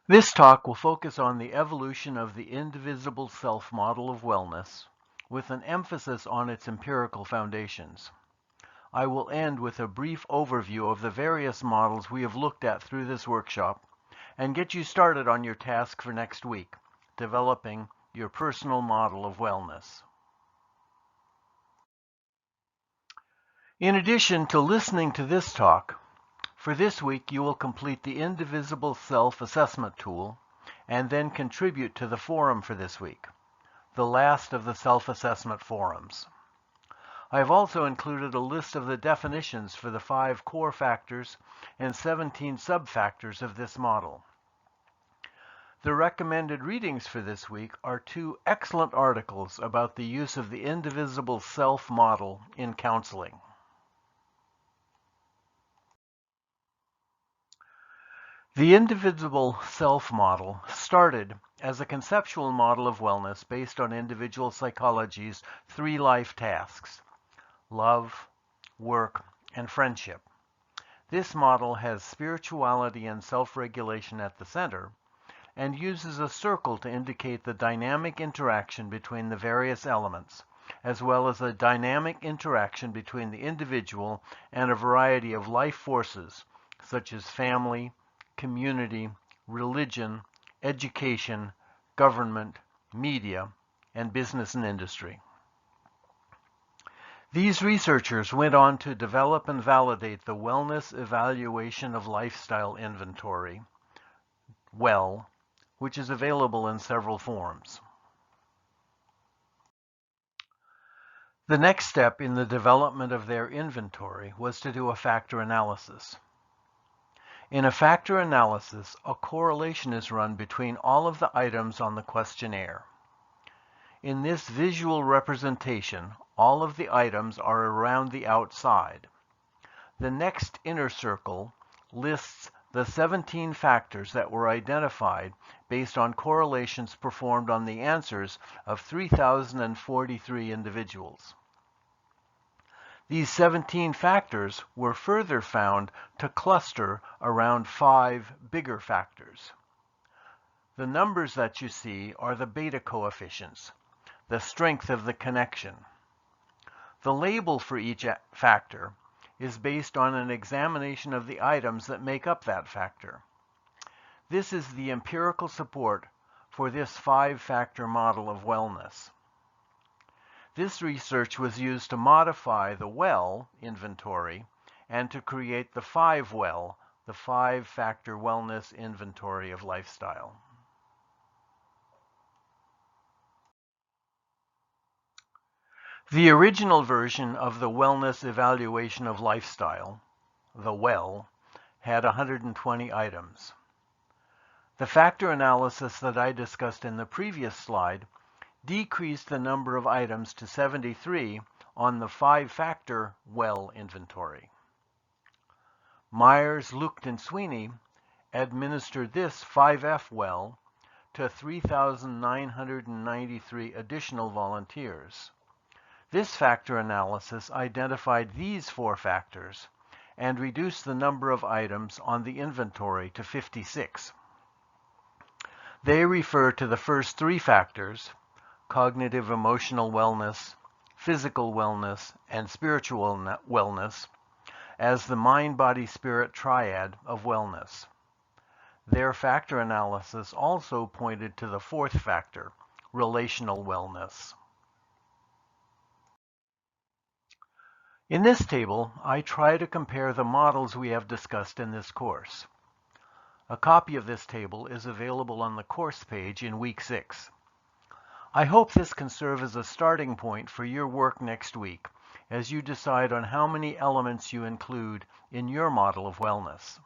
This talk will focus on the evolution of the indivisible self model of wellness, with an emphasis on its empirical foundations. I will end with a brief overview of the various models we have looked at through this workshop and get you started on your task for next week, developing your personal model of wellness. In addition to listening to this talk, for this week you will complete the Indivisible Self-Assessment tool and then contribute to the forum for this week, the last of the self-assessment forums. I have also included a list of the definitions for the 5 core factors and 17 sub-factors of this model. The recommended readings for this week are 2 excellent articles about the use of the indivisible self model in counseling. The indivisible self model started as a conceptual model of wellness based on individual psychology's 3 life tasks: love, work, and friendship. This model has spirituality and self-regulation at the center and uses a circle to indicate the dynamic interaction between the various elements, as well as a dynamic interaction between the individual and a variety of life forces such as family, community, religion, education, government, media, and business and industry. These researchers went on to develop and validate the Wellness Evaluation of Lifestyle Inventory, WELL, which is available in several forms. The next step in the development of their inventory was to do a factor analysis. In a factor analysis, a correlation is run between all of the items on the questionnaire. In this visual representation, all of the items are around the outside. The next inner circle lists the 17 factors that were identified based on correlations performed on the answers of 3,043 individuals. These 17 factors were further found to cluster around 5 bigger factors. The numbers that you see are the beta coefficients, the strength of the connection. The label for each factor is based on an examination of the items that make up that factor. This is the empirical support for this 5-factor model of wellness. This research was used to modify the WELL inventory and to create the 5-WELL, the 5-factor wellness inventory of lifestyle. The original version of the Wellness Evaluation of Lifestyle, the WELL, had 120 items. The factor analysis that I discussed in the previous slide decreased the number of items to 73 on the 5-factor WELL inventory. Myers, Lucht, and Sweeney administered this 5F WELL to 3,993 additional volunteers. This factor analysis identified these 4 factors and reduced the number of items on the inventory to 56. They refer to the first 3 factors: cognitive emotional wellness, physical wellness, and spiritual wellness, as the mind-body-spirit triad of wellness. Their factor analysis also pointed to the 4th factor, relational wellness. In this table, I try to compare the models we have discussed in this course. A copy of this table is available on the course page in week 6. I hope this can serve as a starting point for your work next week as you decide on how many elements you include in your model of wellness.